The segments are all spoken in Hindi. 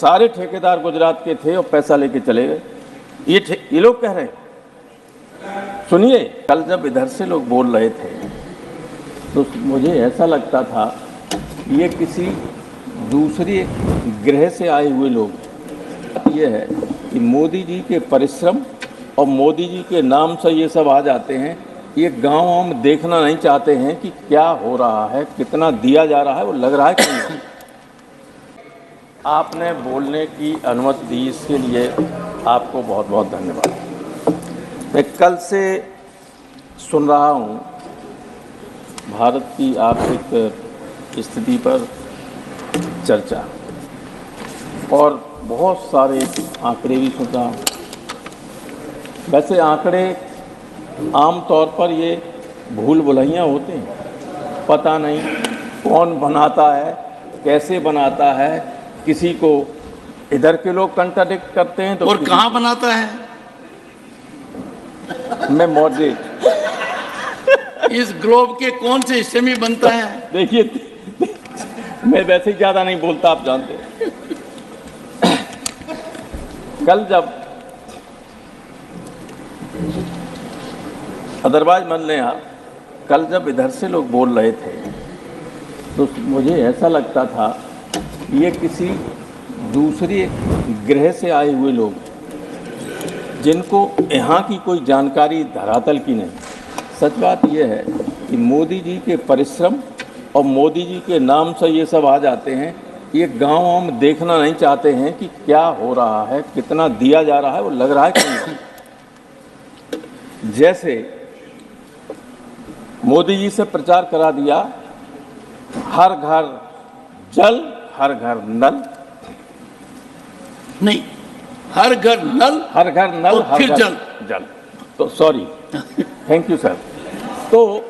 सारे ठेकेदार गुजरात के थे और पैसा लेके चले गए। ये लोग कह रहे हैं। सुनिए, कल जब इधर से लोग बोल रहे थे तो मुझे ऐसा लगता था ये किसी दूसरे ग्रह से आए हुए लोग। ये है कि मोदी जी के परिश्रम और मोदी जी के नाम से ये सब आ जाते हैं। ये गांव हम देखना नहीं चाहते हैं कि क्या हो रहा है, कितना दिया जा रहा है, वो लग रहा है कि नहीं। आपने बोलने की अनुमति दी, इसके लिए आपको बहुत बहुत धन्यवाद। मैं कल से सुन रहा हूँ भारत की आर्थिक स्थिति पर चर्चा और बहुत सारे आंकड़े भी सुन रहा हूँ। वैसे आंकड़े आम तौर पर ये भूल भुलैया होते हैं, पता नहीं कौन बनाता है, कैसे बनाता है, किसी को इधर के लोग कंट्राडिक्ट करते हैं तो और कहाँ बनाता है। मैं मॉडरेट इस ग्लोब के कौन से हिस्से में बनता है। देखिए, मैं वैसे ही ज़्यादा नहीं बोलता, आप जानते हैं। कल जब अदरवाइज मान लें आप, कल जब इधर से लोग बोल रहे थे तो मुझे ऐसा लगता था ये किसी दूसरे ग्रह से आए हुए लोग, जिनको यहाँ की कोई जानकारी धरातल की नहीं। सच बात यह है कि मोदी जी के परिश्रम और मोदी जी के नाम से ये सब आ जाते हैं। ये गांव हम देखना नहीं चाहते हैं कि क्या हो रहा है, कितना दिया जा रहा है, वो लग रहा है कि नहीं। जैसे मोदी जी से प्रचार करा दिया, हर घर जल, हर घर नल। नहीं, हर घर नल, हर घर नल, हर फिर घर जल। तो सॉरी, थैंक यू सर। तो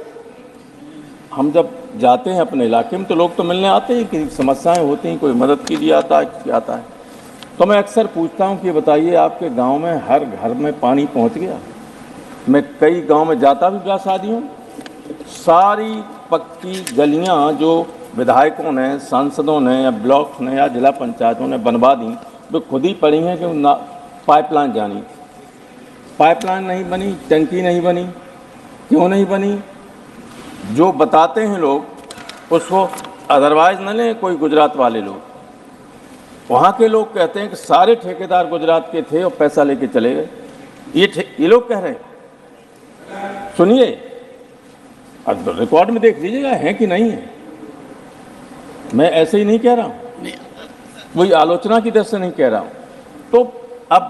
हम जब जाते हैं अपने इलाके में तो लोग तो मिलने आते हैं कि समस्याएं होती हैं, कोई मदद के लिए आता है। तो मैं अक्सर पूछता हूं कि बताइए आपके गांव में हर घर में पानी पहुंच गया। मैं कई गांव में जाता भी ब्याह शादियों, सारी पक्की गलियां जो विधायकों ने, सांसदों ने या ब्लॉक ने या जिला पंचायतों ने बनवा दी, तो खुद ही पड़ी हैं कि पाइपलाइन जानी। पाइपलाइन नहीं बनी, टंकी नहीं बनी। क्यों नहीं बनी? जो बताते हैं लोग उसको अदरवाइज न लें कोई गुजरात वाले लोग। वहाँ के लोग कहते हैं कि सारे ठेकेदार गुजरात के थे और पैसा लेके चले गए। ये लोग कह रहे हैं। सुनिए, अब रिकॉर्ड में देख लीजिएगा है कि नहीं है। मैं ऐसे ही नहीं कह रहा हूँ, वही आलोचना की दृष्टि से नहीं कह रहा हूँ। तो अब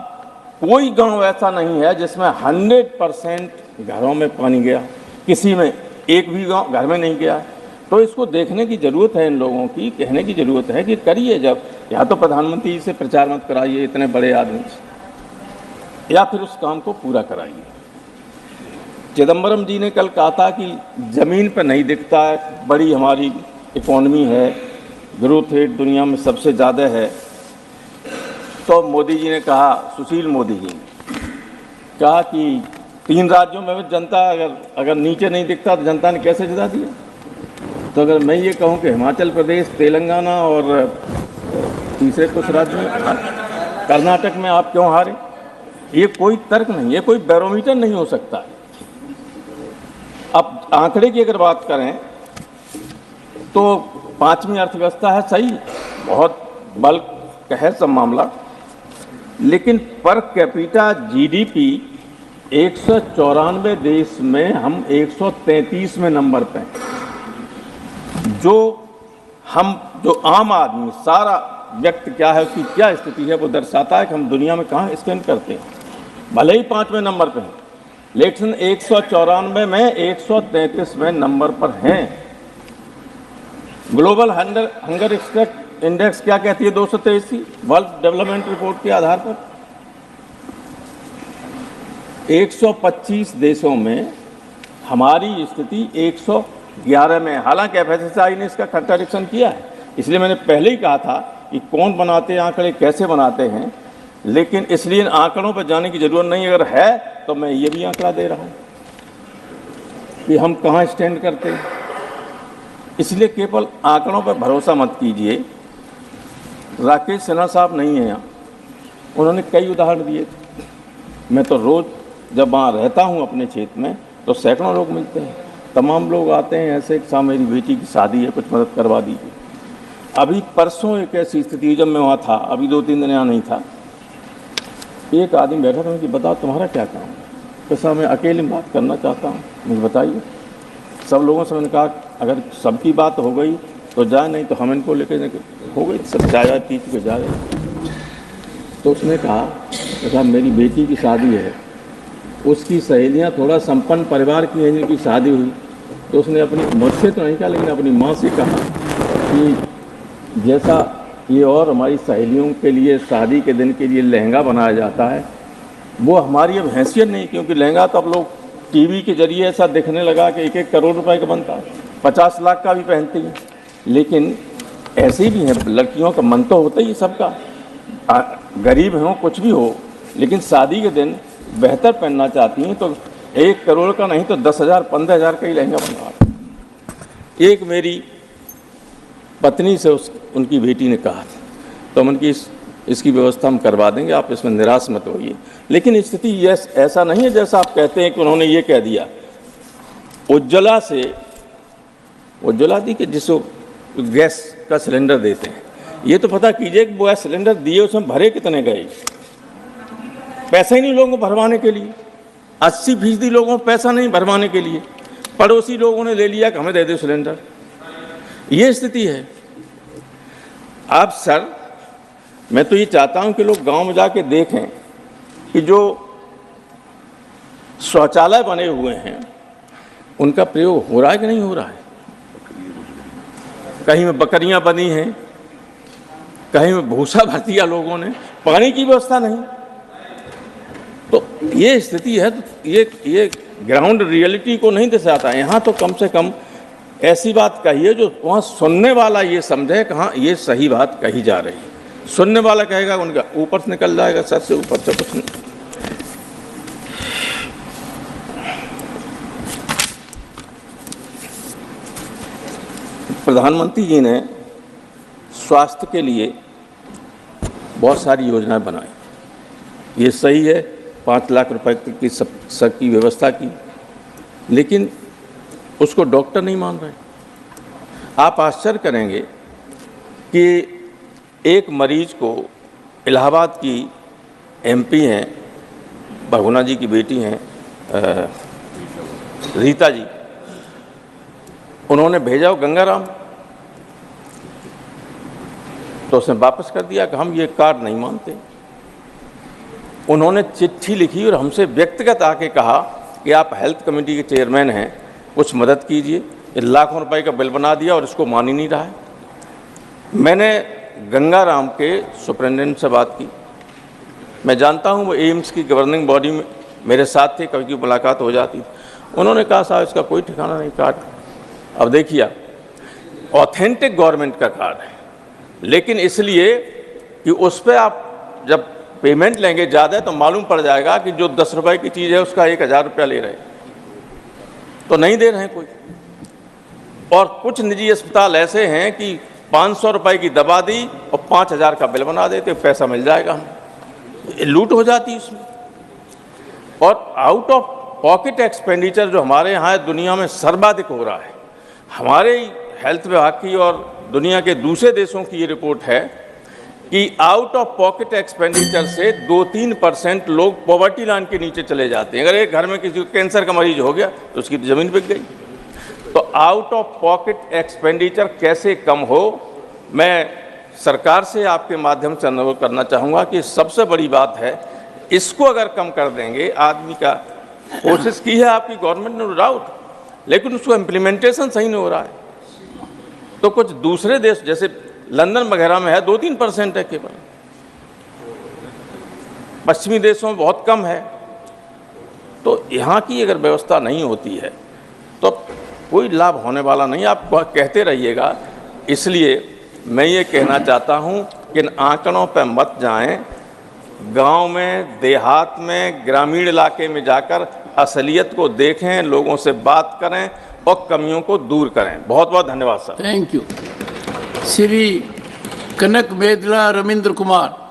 कोई गांव ऐसा नहीं है जिसमें 100% घरों में पानी गया, किसी में एक भी गांव घर में नहीं गया। तो इसको देखने की ज़रूरत है, इन लोगों की कहने की ज़रूरत है कि करिए। जब या तो प्रधानमंत्री जी से प्रचार मत कराइए इतने बड़े आदमी से, या फिर उस काम को पूरा कराइए। चिदम्बरम जी ने कल कहा था कि ज़मीन पर नहीं दिखता है, बड़ी हमारी इकोनॉमी है, ग्रोथ रेट दुनिया में सबसे ज़्यादा है। तो मोदी जी ने कहा, सुशील मोदी जी ने कहा कि 3 राज्यों में जनता अगर नीचे नहीं दिखता तो जनता ने कैसे जिता दिया। तो अगर मैं ये कहूँ कि हिमाचल प्रदेश, तेलंगाना और तीसरे कुछ राज्य में, कर्नाटक में आप क्यों हारे, ये कोई तर्क नहीं, ये कोई बैरोमीटर नहीं हो सकता। अब आंकड़े की अगर बात करें तो 5वीं अर्थव्यवस्था है, सही, बहुत बल्क है सब मामला, लेकिन पर कैपिटा जीडीपी 194 देश में हम 133वें नंबर पे हैं। जो आम आदमी, सारा व्यक्ति क्या है, उसकी क्या स्थिति है, वो दर्शाता है कि हम दुनिया में कहाँ स्टैंड करते हैं। भले ही 5वें नंबर पे हैं, लेकिन 194 में 133वें नंबर पर हैं। ग्लोबल हंगर इंडेक्स क्या कहती है, 283 वर्ल्ड डेवलपमेंट रिपोर्ट के आधार पर 125 देशों में हमारी स्थिति 111 में। हालांकि एफएसएसआई ने इसका कंट्राडिक्शन किया है, इसलिए मैंने पहले ही कहा था कि कौन बनाते हैं आंकड़े, कैसे बनाते हैं, लेकिन इसलिए इन आंकड़ों पर जाने की जरूरत नहीं। अगर है तो मैं ये भी आंकड़ा दे रहा हूँ कि हम कहाँ स्टैंड करते हैं। इसलिए केवल आंकड़ों पर भरोसा मत कीजिए। राकेश सिन्हा साहब नहीं है यहाँ, उन्होंने कई उदाहरण दिए थे। मैं तो रोज़ जब वहाँ रहता हूँ अपने क्षेत्र में तो सैकड़ों लोग मिलते हैं, तमाम लोग आते हैं ऐसे कि साहब मेरी बेटी की शादी है, कुछ मदद करवा दीजिए। अभी परसों एक ऐसी स्थिति हुई, जब मैं वहाँ था, अभी 2-3 दिन यहाँ नहीं था, एक आदमी बैठा था कि बताओ तुम्हारा क्या काम है? तो साहब मैं अकेले बात करना चाहता हूँ, मुझे बताइए। सब लोगों से मैंने कहा अगर सबकी बात हो गई तो जाए, नहीं तो हम इनको लेके हो गई, सब जाए पी के जा रहे। तो उसने कहा साहब मेरी बेटी की शादी है, उसकी सहेलियां थोड़ा संपन्न परिवार की हैं जिनकी शादी हुई, तो उसने अपनी, मुझसे तो नहीं कहा लेकिन अपनी माँ से कहा कि जैसा ये और हमारी सहेलियों के लिए शादी के दिन के लिए लहंगा बनाया जाता है, वो हमारी अब हैसियत नहीं, क्योंकि लहंगा तो अब लोग टीवी के जरिए ऐसा दिखने लगा कि 1-1 करोड़ रुपए का बनता है, 50 लाख का भी पहनती हैं। लेकिन ऐसे भी हैं, लड़कियों का मन तो होता ही सबका, गरीब हो कुछ भी हो, लेकिन शादी के दिन बेहतर पहनना चाहती हैं, तो 1 करोड़ का नहीं तो 10,000-15,000 का ही लहंगा बनवा। एक मेरी पत्नी से उनकी बेटी ने कहा था, तो हम उनकी इसकी व्यवस्था हम करवा देंगे, आप इसमें निराश मत होइए। लेकिन स्थिति ऐसा नहीं है जैसा आप कहते हैं कि उन्होंने ये कह दिया। उज्ज्वला दी कि जिसको गैस का सिलेंडर देते हैं, ये तो पता कीजिए कि वो गैस सिलेंडर दिए उसमें भरे कितने गए, पैसा ही नहीं लोगों को भरवाने के लिए। 80% लोगों को पैसा नहीं भरवाने के लिए, पड़ोसी लोगों ने ले लिया कि हमें दे दो सिलेंडर। ये स्थिति है। आप सर, मैं तो ये चाहता हूं कि लोग गांव में जाके देखें कि जो शौचालय बने हुए हैं उनका प्रयोग हो रहा है कि नहीं हो रहा है। कहीं में बकरियां बनी हैं, कहीं में भूसा भर दिया लोगों ने, पानी की व्यवस्था नहीं। तो ये स्थिति है। तो ये ग्राउंड रियलिटी को नहीं दर्शाता है। यहाँ तो कम से कम ऐसी बात कहिए जो वहाँ सुनने वाला ये समझे कि हाँ ये सही बात कही जा रही है। सुनने वाला कहेगा उनका ऊपर से निकल जाएगा, सर से ऊपर से कुछ नहीं। प्रधानमंत्री जी ने स्वास्थ्य के लिए बहुत सारी योजनाएं बनाई, ये सही है, 5 लाख रुपए की सबकी व्यवस्था की, लेकिन उसको डॉक्टर नहीं मान रहे। आप आश्चर्य करेंगे कि एक मरीज को इलाहाबाद की एमपी हैं, बहुगुणा जी की बेटी हैं रीता जी, उन्होंने भेजा वो गंगाराम, तो उसने वापस कर दिया कि हम ये कार्ड नहीं मानते। उन्होंने चिट्ठी लिखी और हमसे व्यक्तिगत आके कहा कि आप हेल्थ कमेटी के चेयरमैन हैं, कुछ मदद कीजिए। लाखों रुपए का बिल बना दिया और इसको मान ही नहीं रहा है। मैंने गंगाराम के सुपरिटेंडेंट से बात की, मैं जानता हूँ वो एम्स की गवर्निंग बॉडी में मेरे साथ थे, कभी की मुलाकात हो जाती। उन्होंने कहा साहब इसका कोई ठिकाना नहीं कार्ड। अब देखिए, ऑथेंटिक गवर्नमेंट का कार्ड है, लेकिन इसलिए कि उस पर आप जब पेमेंट लेंगे ज़्यादा तो मालूम पड़ जाएगा कि जो 10 रुपए की चीज़ है उसका 1,000 रुपया ले रहे हैं, तो नहीं दे रहे हैं कोई। और कुछ निजी अस्पताल ऐसे हैं कि 500 रुपए की दवा दी और 5,000 का बिल बना देते, पैसा मिल जाएगा, हम लूट हो जाती इसमें। और आउट ऑफ पॉकेट एक्सपेंडिचर जो हमारे यहाँ है दुनिया में सर्वाधिक हो रहा है। हमारे हेल्थ विभाग की और दुनिया के दूसरे देशों की ये रिपोर्ट है कि आउट ऑफ पॉकेट एक्सपेंडिचर से 2-3% लोग पॉवर्टी लाइन के नीचे चले जाते हैं। अगर एक घर में किसी को कैंसर का मरीज हो गया तो उसकी तो ज़मीन बिक गई। तो आउट ऑफ पॉकेट एक्सपेंडिचर कैसे कम हो, मैं सरकार से आपके माध्यम से अनुरोध करना चाहूँगा कि सबसे बड़ी बात है, इसको अगर कम कर देंगे, आदमी का कोशिश की है आपकी गवर्नमेंट ने, नो डाउट, लेकिन उसको इम्प्लीमेंटेशन सही नहीं हो रहा है। तो कुछ दूसरे देश जैसे लंदन वगैरह में है 2-3% है केवल, पश्चिमी देशों में बहुत कम है। तो यहाँ की अगर व्यवस्था नहीं होती है तो कोई लाभ होने वाला नहीं। आप कहते रहिएगा। इसलिए मैं ये कहना चाहता हूँ कि इन आंकड़ों पर मत जाएं, गांव में, देहात में, ग्रामीण इलाके में जाकर असलियत को देखें, लोगों से बात करें और कमियों को दूर करें। बहुत बहुत धन्यवाद sir. Thank you. Shri Kanak Medla Ravindra Kumar.